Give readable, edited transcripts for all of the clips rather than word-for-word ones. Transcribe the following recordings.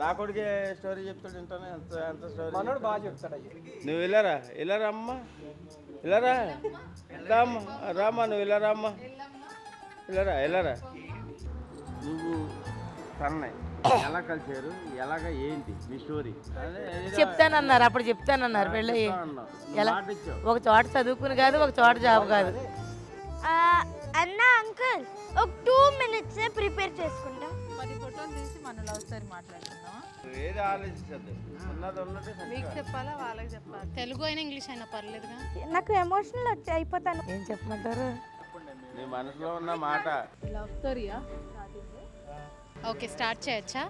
నా కొడుకే స్టోరీ చెప్తాడు వింటాను. ఎంత ఎంత స్టోరీ మనోడు బాగా చెప్తాడు. నువ్వు వెళ్ళారా వెళ్ళారా అమ్మ వెళ్ళారా రామ్మ రామ్మ నువ్వు వెళ్ళారా అమ్మ వెళ్ళారా వెళ్ళారా నువ్వు తన్నయ్య ఎలా కలిసారు ఎలాగ ఏంటి మీ స్టోరీ చెప్తానన్నారు, అప్పుడు చెప్తానన్నారు. పెళ్ళి ఎలా ఒక చోట చదువుకుని కాదు, ఒక చోట జాబ్ కాదు. అన్న అంకుల్ ఒక 2 minutes ప్రిపేర్ చేసుకుంటా. 10 ఫోటోలు తీసి మన లవ్ స్టోరీ మాట్లాడుకుందాం. ఏది ఆలోచించద్దు, ఉన్నది ఉన్నట్టు మీకు చెప్పాలా వాళ్ళకి చెప్పాలి? తెలుగు అయినా ఇంగ్లీష్ అయినా పర్లేదుగా. నాకు ఎమోషనల్ వచ్చి అయిపోతాను. ఏం చెప్పమంటారు? నీ మనసులో ఉన్న మాట లవ్ స్టోరీయా? ఓకే స్టార్ట్ చేయొచ్చా?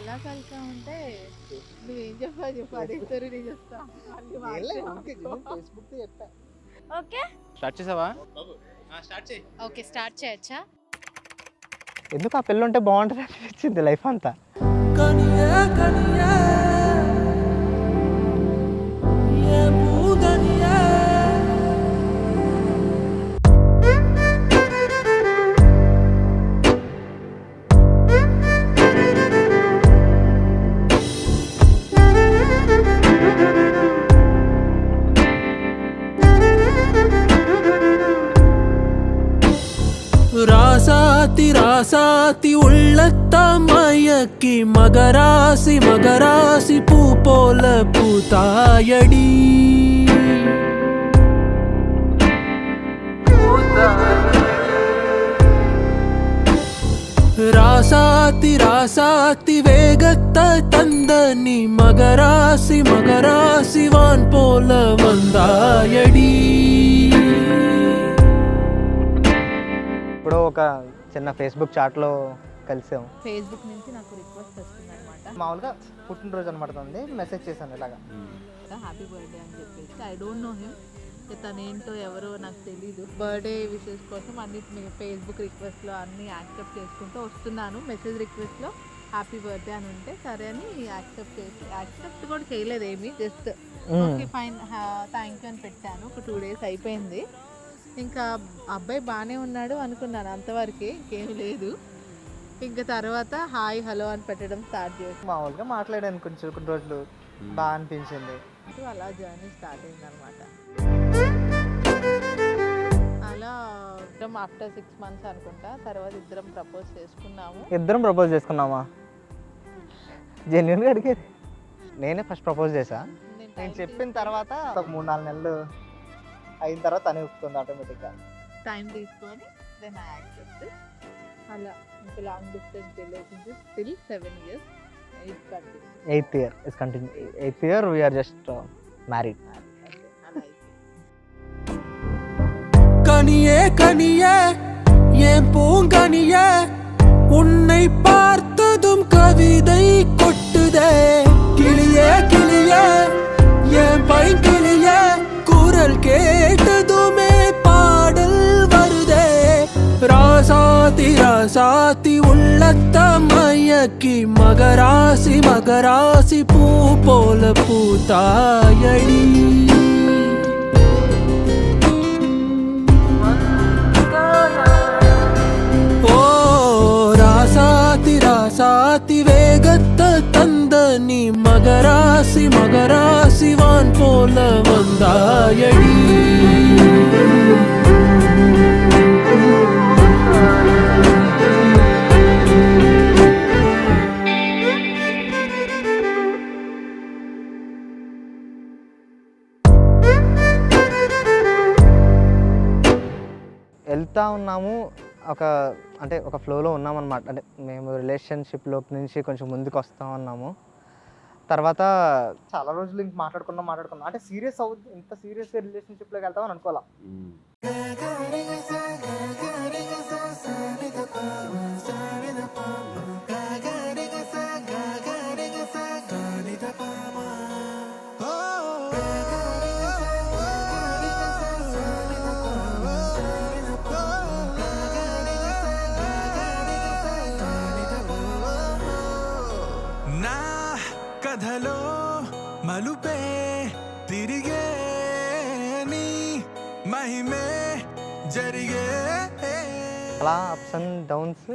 ఎలా కలిసా ఉంటే నువ్వేం చెప్పాలి చెప్పు, అదే స్టోరీ నేను చెప్తా. ఓకే స్టార్ట్ చేసావా? ఓకే స్టార్ట్ చేయొచ్చా? ఎందుకు ఆ పిల్ల ఉంటే బాగుంటుంది అనిపించింది లైఫ్ అంతా. ராசாத்தி ராசாத்தி உள்ளத்த மயக்கி மகராசி மகராசி பூ போல பூத்தாயடி ராசாத்தி ராசாத்தி வேகத்தை தந்த நீ மகராசி மகராசி வான் போல வந்தாயடி. ఇప్పుడు ఒక చిన్న ఫేస్బుక్ చాట్లో కలిసాం. ఫేస్బుక్ నుంచి నాకు రిక్వెస్ట్ వస్తుంది అనమాట. మామూలుగా పుట్టినరోజు అనమాట, మెసేజ్ చేశాను ఇలాగా హ్యాపీ బర్త్డే అని చెప్పేసి. ఐ డోంట్ నో హిమ్, తనేంటో ఎవరో నాకు తెలీదు. బర్త్డే విషెస్ కోసం అన్ని ఫేస్బుక్ రిక్వెస్ట్లో అన్నీ యాక్సెప్ట్ చేసుకుంటూ వస్తున్నాను. మెసేజ్ రిక్వెస్ట్లో హ్యాపీ బర్త్డే అని ఉంటే సరే అని యాక్సెప్ట్ కూడా చేయలేదు ఏమి, just okay fine thank you అని పెట్టాను. ఒక 2 days అయిపోయింది. ఇంకా అబ్బాయి బాగానే ఉన్నాడు అనుకున్నాను, అంతవరకు ఇంకేమీ లేదు. ఇంకా తర్వాత హాయ్ హలో అని పెట్టడం స్టార్ట్ చేసి మామూలుగా మాట్లాడాను కొంచెం కొన్ని రోజులు, బాగా అనిపించింది. అలా జర్నీ స్టార్ట్ అయింది అనమాట. అలా ఆఫ్టర్ 6 months అనుకుంటా తర్వాత ఇద్దరం ప్రపోజ్ చేసుకున్నాము. ఇద్దరం ప్రపోజ్ చేసుకున్నామా? జెన్యున్గా అడిగేది. నేనే ఫస్ట్ ప్రపోజ్ చేశా. నేను చెప్పిన తర్వాత ఒక 3-4 నెలలు అయిన తర్వాత తనే ఒప్పుకుంది ఆటోమేటిక్గా. టైం తీసుకొని దెన్ ఐ యాక్సెప్ట్. అలా ఇంకా long distance relationship still 7 years. 8th year is continue. 8th year we are just married. கனியே கனியே ஏன் பூங்கனியே உன்னை பார்த்ததும் கவிதை கொட்டுதே. கிளியே கிளியே ஏன் பைங்கிளியே குரல் கேட்டதுமே பாடல் வருதே. ராசாத்தி ராசாத்தி உள்ளத்த மயக்கி மகராசி மகராசி பூ போல பூத்தாயடி. ஓ ராசாத்தி ராசாத்தி வேகத்தை தந்த நீ மகராசி மகராசி வான் போல வந்தாயடி. వెళ్తా ఉన్నాము, ఒక ఫ్లోలో ఉన్నామన్నమాట. అంటే మేము రిలేషన్షిప్లో నుంచి కొంచెం ముందుకు వస్తూ ఉన్నాము. తర్వాత చాలా రోజులు ఇంక మాట్లాడుకున్నాం. అంటే సీరియస్ అవుతుంది, ఇంత సీరియస్గా రిలేషన్షిప్లోకి వెళ్తామని అనుకోవాలా. కథలో మలుపే తిరిగే నీ మహిమే జరిగే అలా అప్స్ అండ్ డౌన్స్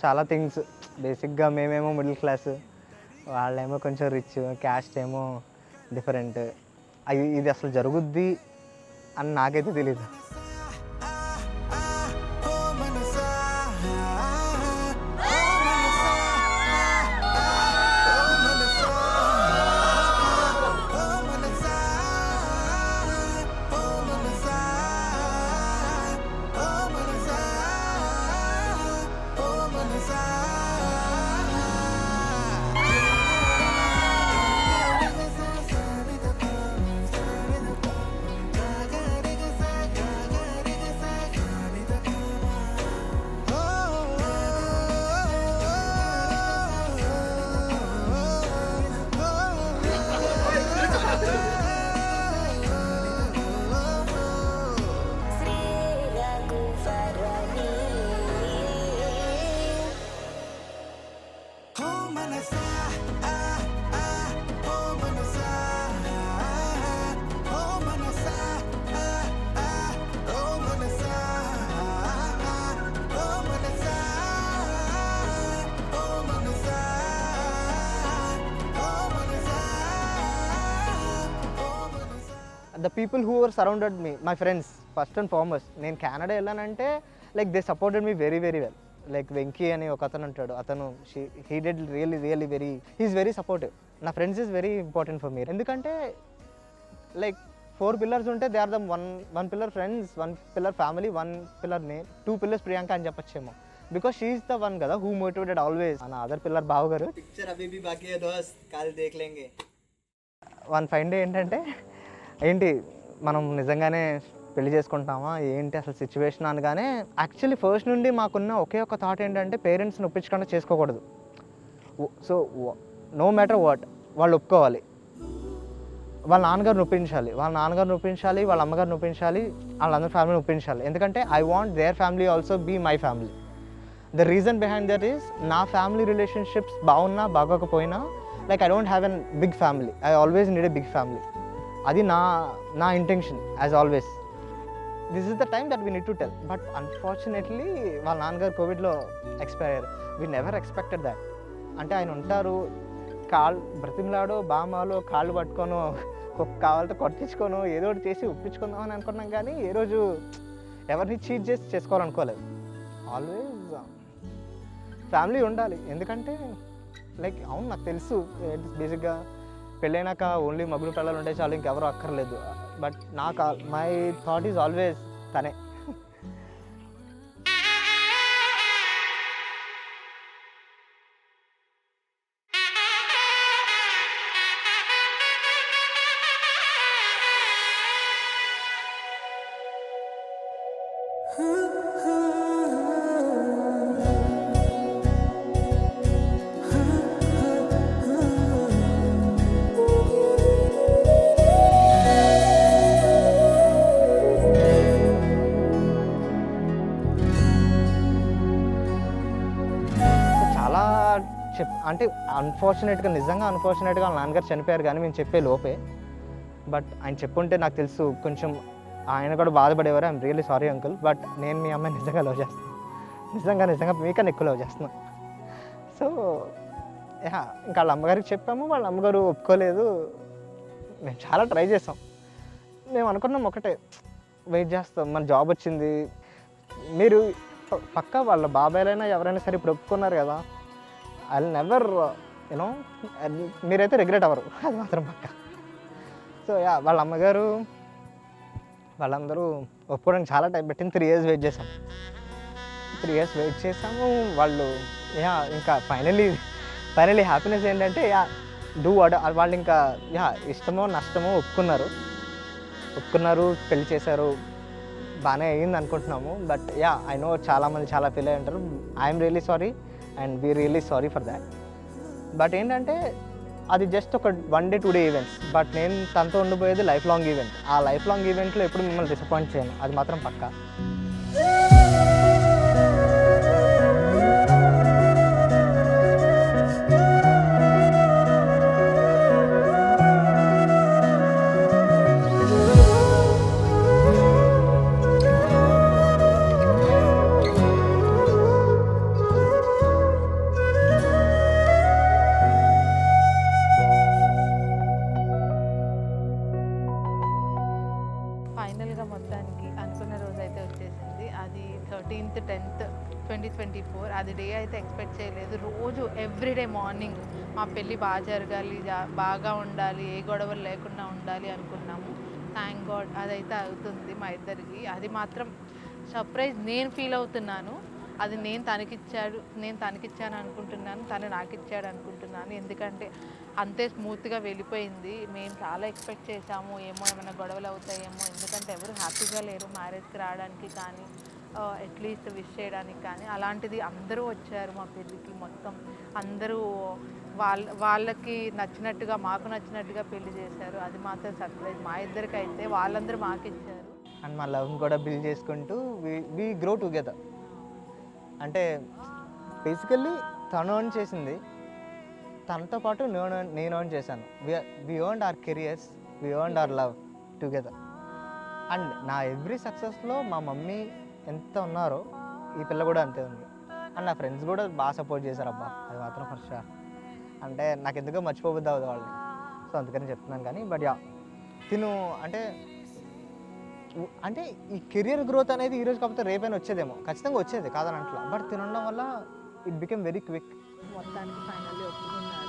చాలా థింగ్స్. బేసిక్గా మేమేమో మిడిల్ క్లాస్, వాళ్ళేమో కొంచెం రిచ్, క్యాస్ట్ ఏమో డిఫరెంట్. ఇది అసలు జరుగుద్ది అని నాకైతే తెలీదు. The people who are surrounded me, my friends first and foremost. నేను కెనడా వెళ్ళానంటే like they supported me very very well. Like Venky అని ఒక అతను ఉంటాడు, అతను he dead really really very, he is very supportive. నా friends is very important for me. ఎందుకంటే like 4 pillars ఉంటే they are the one pillar friends, 1 pillar family, 1 pillar name, 2 pillars Priyanka అని చెప్పచ్చేమో. Because she is the one కదా who motivated always. నా other pillar బావ గారు. Picture అభి భీ బాకీ హై దోస్త్, call Dekh లేంగే. One fine day ఏంటంటే, ఏంటి మనం నిజంగానే పెళ్లి చేసుకుంటామా ఏంటి అసలు సిచ్యువేషన్ అనగానే, యాక్చువల్లీ ఫస్ట్ నుండి మాకున్న ఒకే ఒక థాట్ ఏంటంటే పేరెంట్స్ని ఒప్పించకుండా చేసుకోకూడదు. సో నో మ్యాటర్ వాట్ వాళ్ళు ఒప్పుకోవాలి. వాళ్ళ నాన్నగారిని ఒప్పించాలి, వాళ్ళ అమ్మగారిని ఒప్పించాలి, వాళ్ళందరి ఫ్యామిలీని ఒప్పించాలి. ఎందుకంటే I want their family also be my family. The reason behind that is నా ఫ్యామిలీ రిలేషన్షిప్స్ బాగున్నా బాగోకపోయినా like I don't have an big family, I always need a big family. అది నా intention as always. This is the time that we need to tell. But unfortunately వాళ్ళ నాన్నగారు కోవిడ్లో expire అయ్యారు. We never expected that. అంటే ఆయన ఉంటారు, బ్రతిమలాడో బామాలో కాళ్ళు పట్టుకోనో కావాలంటే కొట్టించుకోను ఏదో ఒకటి చేసి ఒప్పించుకుందాం అని అనుకున్నాం. కానీ ఏ రోజు ఎవరిని చీట్ చేసి చేసుకోవాలనుకోలేదు. ఆల్వేస్ ఫ్యామిలీ ఉండాలి. ఎందుకంటే లైక్ అవును నాకు తెలుసు బేసిక్గా పెళ్ళైనాక ఓన్లీ మగుడు పిల్లలు ఉంటే చాలు, ఇంకెవరు అక్కర్లేదు. బట్ నాకు మై థాట్ ఈజ్ ఆల్వేస్ తనే. అంటే నిజంగా అన్ఫార్చునేట్గా వాళ్ళ నాన్నగారు చనిపోయారు కానీ మేము చెప్పే లోపే. బట్ ఆయన చెప్పుంటే నాకు తెలుసు కొంచెం ఆయన కూడా బాధపడేవారు. I'm really sorry uncle. But నేను మీ అమ్మాయి నిజంగా లవ్ చేస్తాను, నిజంగా మీకన్నా ఎక్కువ లవ్ చేస్తున్నాను. సో ఇంకా వాళ్ళ అమ్మగారికి చెప్పాము, వాళ్ళ అమ్మగారు ఒప్పుకోలేదు. మేము చాలా ట్రై చేసాం. మేము అనుకున్నాం ఒకటే, వెయిట్ చేస్తాం, మన జాబ్ వచ్చింది. మీరు పక్కా వాళ్ళ బాబాయ్లైనా ఎవరైనా సరే ఇప్పుడు ఒప్పుకున్నారు కదా, ఐ విల్ నెవర్ యూనో, మీరైతే రిగ్రెట్ అవ్వరు, అది మాత్రం పక్క. సో వాళ్ళ అమ్మగారు వాళ్ళందరూ ఒప్పుకోవడానికి చాలా టైం పెట్టింది. 3 years వెయిట్ చేసాం. 3 years వెయిట్ చేసాము. వాళ్ళు ఇంకా ఫైనలీ హ్యాపీనెస్ ఏంటంటే వాళ్ళు ఇంకా ఇష్టమో నష్టమో ఒప్పుకున్నారు, పెళ్లి చేశారు, బాగానే అయ్యింది అనుకుంటున్నాము. బట్ ఐ నో చాలామంది చాలా ఫీల్ అయ్యి ఉంటారు. I'm really sorry and we really sorry for that. But ఏంటంటే అది జస్ట్ ఒక 1 day 2 day ఈవెంట్స్. బట్ నేను తనతో ఉండిపోయేది లైఫ్ లాంగ్ ఈవెంట్. ఆ లైఫ్ లాంగ్ ఈవెంట్లో ఎప్పుడు మిమ్మల్ని డిసప్పాయింట్ చేయను, అది మాత్రం పక్కా. 13th 10th 2024. అది డే అయితే ఎక్స్పెక్ట్ చేయలేదు. రోజు ఎవ్రీడే మార్నింగ్ మా పెళ్ళి బాగా జరగాలి, బాగా ఉండాలి, ఏ గొడవలు లేకుండా ఉండాలి అనుకున్నాము. థ్యాంక్ గాడ్ అదైతే అవుతుంది మా ఇద్దరికి. అది మాత్రం సర్ప్రైజ్ నేను ఫీల్ అవుతున్నాను. అది నేను తనకిచ్చాను అనుకుంటున్నాను, తను నాకు ఇచ్చాడు అనుకుంటున్నాను. ఎందుకంటే అంతే స్మూత్గా వెళ్ళిపోయింది. మేము చాలా ఎక్స్పెక్ట్ చేసాము, ఏమైనా గొడవలు అవుతాయేమో, ఎందుకంటే ఎవరు హ్యాపీగా లేరు మ్యారేజ్కి రావడానికి కానీ అట్లీస్ట్ విష్ చేయడానికి కానీ. అలాంటిది అందరూ వచ్చారు మా పెళ్ళికి. మొత్తం అందరూ వాళ్ళకి నచ్చినట్టుగా మాకు నచ్చినట్టుగా పెళ్లి చేశారు. అది మాత్రం సర్ప్రైజ్ మా ఇద్దరికైతే. వాళ్ళందరూ మాకు ఇచ్చారు. అండ్ మా లవ్ని కూడా బిల్డ్ చేసుకుంటూ వి గ్రో టుగెదర్. అంటే బేసికల్లీ తను ఎర్న్ చేసింది, తనతో పాటు నేను ఎర్న్ చేశాను. We earned our careers, we earned our love together. And నా ఎవ్రీ సక్సెస్లో మా మమ్మీ ఎంత ఉన్నారో ఈ పిల్ల కూడా అంతే ఉంది. అండ్ నా ఫ్రెండ్స్ కూడా బాగా సపోర్ట్ చేశారు. అబ్బా అది మాత్రం ఫర్ షూర్. అంటే నాకు ఎందుకో మర్చిపోబుద్ది అవుతుంది వాళ్ళని. సో అందుకని చెప్తున్నాను. కానీ బట్ యా తిను అంటే ఈ కెరియర్ గ్రోత్ అనేది ఈరోజు కాకపోతే రేపైనా వచ్చేదేమో, ఖచ్చితంగా వచ్చేది కాదని అట్లా. బట్ తినడం వల్ల ఇట్ బికెమ్ వెరీ క్విక్. మొత్తానికి ఫైనల్లీ ఒప్పుకున్నారు.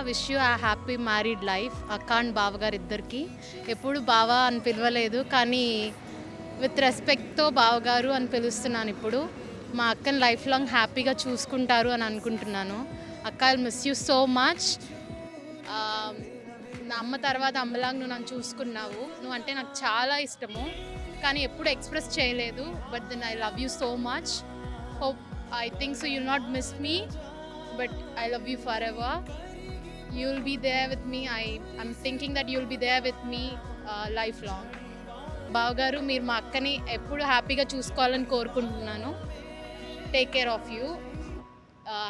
విష్ యూ ఆ హ్యాపీ మ్యారీడ్ లైఫ్. అక్క అండ్ బావగారు ఇద్దరికి ఎప్పుడు బావ అని పిలవలేదు, కానీ విత్ రెస్పెక్ట్తో బావగారు అని పిలుస్తున్నాను ఇప్పుడు. మా అక్కని లైఫ్ లాంగ్ హ్యాపీగా చూసుకుంటారు అని అనుకుంటున్నాను. అక్క I miss you so much. నా అమ్మ తర్వాత అమ్మలాగా నువ్వు నన్ను చూసుకున్నావు. నువ్వు అంటే నాకు చాలా ఇష్టము, కానీ ఎప్పుడు ఎక్స్ప్రెస్ చేయలేదు. But then I love you so much. Hope I think so you'll not miss me, but I love you forever. You'll be there with me. I'm thinking that you'll be there with me lifelong. బావగారు మీరు మా అక్కని ఎప్పుడు హ్యాపీగా చూసుకోవాలని కోరుకుంటున్నాను. Take care of you.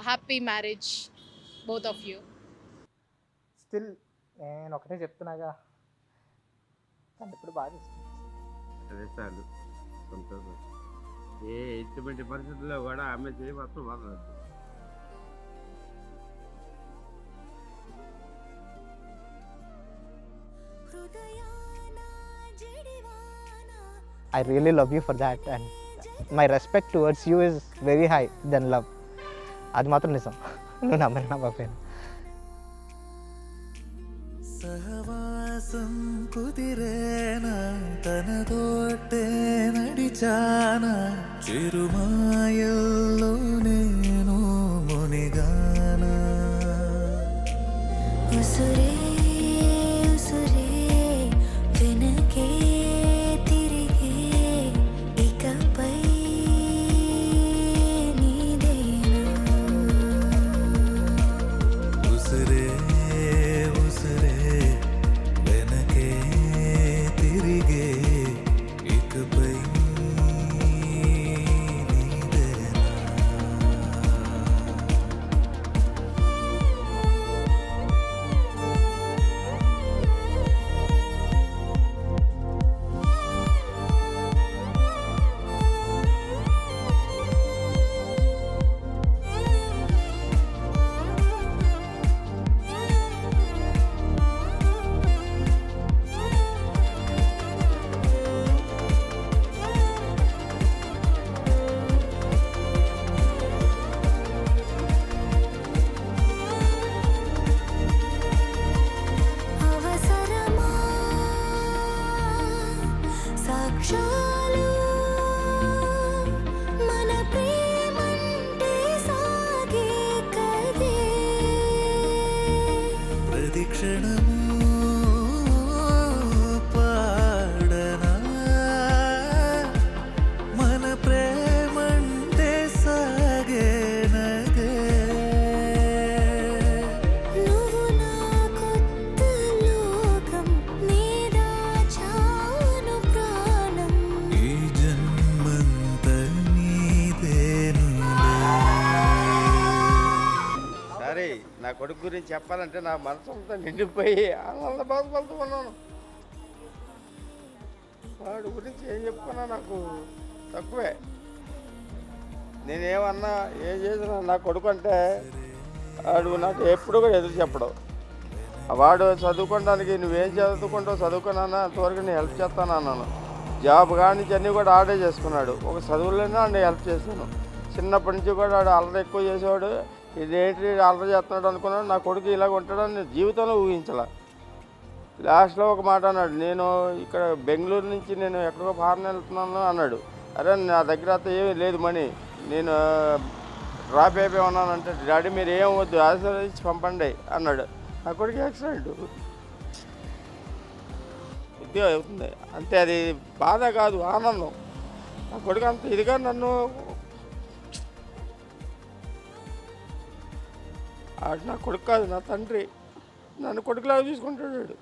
Happy marriage both of you. Still నేను ఒకటే చెప్తున్నాగా, కానీ ఇప్పుడు బాగా అదే చాలు సంతోషం. ఎటువంటి పరిస్థితుల్లో కూడా ఆమె చేయి మాత్రం బాగా. I really love you for that, and my respect towards you is very high than love. అది మాత్రం నిజం, నువ్వు నమ్మని నమ్మకపోయినా. సహవాసం కుదిరేనా తనతోటే నడిచానా చిరుమాయల్లో నేను మునిగానా ఉసురే ఉసురే వెనకే తిరిగే ఇకపై కొడుకు గురించి చెప్పాలంటే నా మనసు అంతా నిండిపోయి ఆనంద బాధపడుతూ ఉన్నాను. వాడి గురించి ఏం చెప్పుకున్నా నాకు తక్కువే. నేనేమన్నా ఏం చేసినా నా కొడుకు అంటే వాడు నాకు ఎప్పుడు కూడా ఎదురు చెప్పడం. వాడు చదువుకోవడానికి నువ్వేం చదువుకుంటావు చదువుకున్నానా అంతవరకు నేను హెల్ప్ చేస్తాను అన్నాను. జాబ్ కానీ అన్నీ కూడా ఆడే చేసుకున్నాడు. ఒక చదువులోనే నేను హెల్ప్ చేశాను. చిన్నప్పటి నుంచి కూడా వాడు అల్లరి ఎక్కువ చేసేవాడు. ఇదేంటి అల్లరి చేస్తున్నాడు అనుకున్నాడు. నా కొడుకు ఇలాగ ఉంటాడని నేను జీవితంలో ఊహించాల. లాస్ట్లో ఒక మాట అన్నాడు, నేను ఇక్కడ బెంగళూరు నుంచి నేను ఎక్కడికో ఫారెన్ వెళ్తున్నాను అన్నాడు. అరే నా దగ్గర అంతా ఏమీ లేదు మనీ, నేను డ్రాప్ అయిపోయి ఉన్నానంటే డాడీ మీరు ఏం వద్దు ఆశీర్వదించి పంపండి అన్నాడు. నా కొడుకు యాక్సిడెంట్ ఉద్యోగం అవుతుంది అంతే. అది బాధ కాదు, ఆనందం. నా కొడుకు అంత ఇదిగా నన్ను నా కొడుకు కాదు నా తండ్రి నన్ను కొడుకులాగా చూసుకుంటాడు.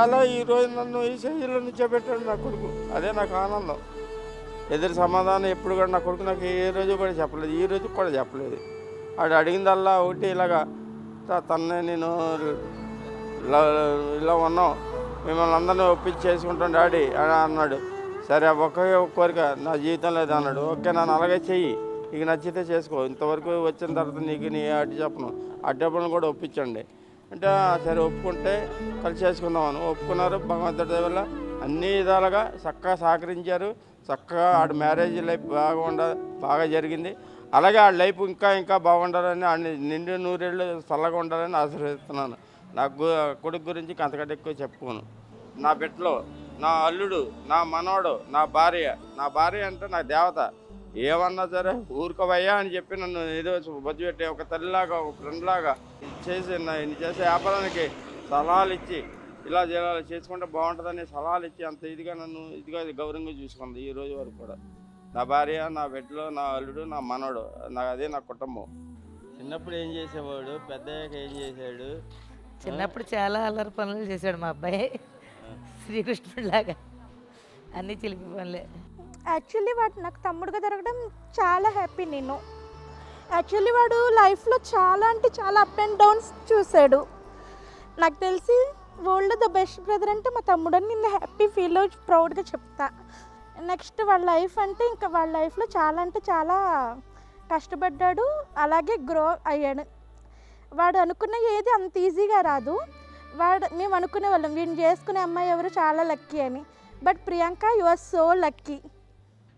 ఎలా ఈరోజు నన్ను ఈ శైలిలో నుంచోబెట్టాడు నా కొడుకు. అదే నాకు ఆనందం. ఎదురు సమాధానం ఎప్పుడు కూడా నా కొడుకు నాకు ఏ రోజు కూడా చెప్పలేదు, ఈ రోజు కూడా చెప్పలేదు. వాడు అడిగిందల్లా ఒకటి ఇలాగా తన్నే నేను ఇలా ఉన్నాం మిమ్మల్ని అందరినీ ఒప్పించి చేసుకుంటాను డాడీ అని అన్నాడు. సరే ఒకే కోరిక నా జీవితం లేదు అన్నాడు. ఓకే నన్ను అలాగే చెయ్యి, నీకు నచ్చితే చేసుకో, ఇంతవరకు వచ్చిన తర్వాత నీకు నీ అడ్డు చెప్పను, అడ్డప్పులను కూడా ఒప్పించండి అంటే సరే ఒప్పుకుంటే కలిసి చేసుకుందామని ఒప్పుకున్నారు. భగవంతుడి వల్ల అన్ని విధాలుగా చక్కగా సహకరించారు. చక్కగా ఆడ మ్యారేజ్ లైఫ్ బాగా జరిగింది. అలాగే ఆ లైఫ్ ఇంకా ఇంకా బాగుండాలని అన్ని నిండు నూరేళ్ళు చల్లగా ఉండాలని ఆశీర్వదిస్తున్నాను. నా కొడుకు గురించి అంతకంటే ఎక్కువ చెప్పుకోను. నా బిడ్డలో నా అల్లుడు, నా మనవడు, నా భార్య అంటే నా దేవత. ఏమన్నా సరే ఊరుకోవయ్యా అని చెప్పి నన్ను ఏదో బొజ్జు పెట్టి ఒక తల్లిలాగా ఒక ఫ్రెండ్లాగా చేసి నేను చేసే వ్యాపారానికి సలహాలు ఇచ్చి ఇలా చేసుకుంటే బాగుంటుందని సలహాలు ఇచ్చి అంత ఇదిగా నన్ను ఇదిగా గౌరవంగా చూసుకుంది ఈ రోజు వరకు కూడా. నా భార్య, నా బిడ్డలో నా అల్లుడు, నా మనవడు, అదే నా కుటుంబం. చిన్నప్పుడు ఏం చేసేవాడు, పెద్దయ్యాక ఏం చేశాడు? చిన్నప్పుడు చాలా అల్లరి పనులు చేశాడు మా అబ్బాయి, శ్రీకృష్ణుడిలాగా అన్నీ చిలిపి పనులే. యాక్చువల్లీ వాడు నాకు తమ్ముడుగా దొరకడం చాలా హ్యాపీ. నేను యాక్చువల్లీ వాడు లైఫ్లో చాలా అంటే చాలా అప్ అండ్ డౌన్స్ చూశాడు. నాకు తెలిసి వరల్డ్ ద బెస్ట్ బ్రదర్ అంటే మా తమ్ముడు అని నేను హ్యాపీ ఫీల్ ప్రౌడ్గా చెప్తా. నెక్స్ట్ వాళ్ళ లైఫ్ అంటే ఇంకా వాళ్ళ లైఫ్లో చాలా అంటే చాలా కష్టపడ్డాడు, అలాగే గ్రో అయ్యాడు. వాడు అనుకున్న ఏది అంత ఈజీగా రాదు. మేము అనుకునే వాళ్ళం వీడిని చేసుకునే అమ్మాయి ఎవరు చాలా లక్కీ అని. But Priyanka you are so lucky.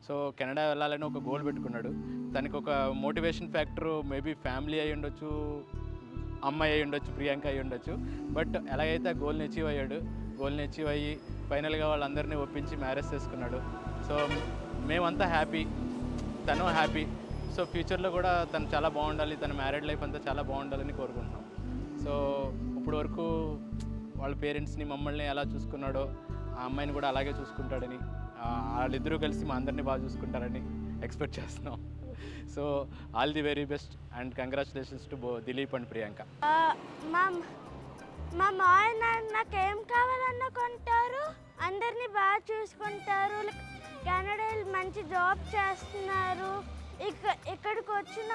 So Canada వెళ్ళాలని ఒక గోల్ పెట్టుకున్నాడు. దానికి ఒక మోటివేషన్ ఫ్యాక్టర్ మేబీ ఫ్యామిలీ అయి ఉండొచ్చు, అమ్మాయి అయి ఉండొచ్చు, ప్రియాంక అయి ఉండొచ్చు. బట్ ఎలాగైతే ఆ గోల్ని అచీవ్ అయ్యాడు, గోల్ని అచీవ్ అయ్యి ఫైనల్గా వాళ్ళందరినీ ఒప్పించి మ్యారేజ్ చేసుకున్నాడు. సో మేమంతా హ్యాపీ, తను హ్యాపీ. సో ఫ్యూచర్లో కూడా తను చాలా బాగుండాలి, తన మ్యారీడ్ లైఫ్ అంతా చాలా బాగుండాలని కోరుకుంటున్నాం. సో ఇప్పుడు వరకు వాళ్ళ పేరెంట్స్ని మమ్మల్ని ఎలా చూసుకున్నాడో ఆ అమ్మాయిని కూడా అలాగే చూసుకుంటాడని, వాళ్ళిద్దరూ కలిసి మా అందరినీ బాగా చూసుకుంటారని ఎక్స్పెక్ట్ చేస్తున్నాం. So all the very best and congratulations to Dilip and Priyanka. మా మాయన నాకేం కావాలన్నా కొంటారు, అందరినీ బాగా చూసుకుంటారు. కెనడా మంచి జాబ్ చేస్తున్నారు. ఇక్కడికి వచ్చిన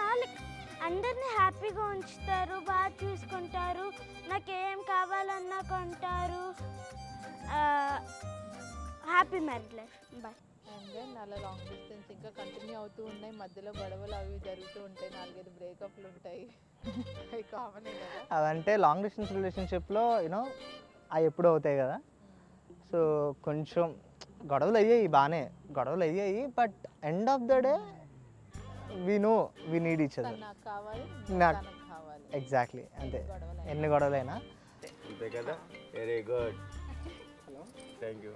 అందరినీ హ్యాపీగా ఉంచుతారు, బాగా చూసుకుంటారు, నాకేం కావాలన్నా కొంటారు. Happy married life. Bye. And then అలా లాంగ్ డిస్టెన్స్ ఇంకా కంటిన్యూ అవుతూ ఉన్నాయి. మధ్యలో గొడవలు అవి జరుగుతూ ఉంటాయి, 4-5 బ్రేకప్లు ఉంటాయి. అవి కామనే కదా. అదంటే లాంగ్ డిస్టెన్స్ రిలేషన్షిప్లో అవి ఎప్పుడు అవుతాయి కదా. సో కొంచెం గొడవలు అయ్యాయి, బాగానే గొడవలు అయ్యాయి. But end of the day we know we need each other. నాకు కావాలి, నాకు తనకు కావాలి. ఎగ్జాక్ట్లీ అంతే, ఎన్ని గొడవలైనా. అంతే కదా. Very good, thank you.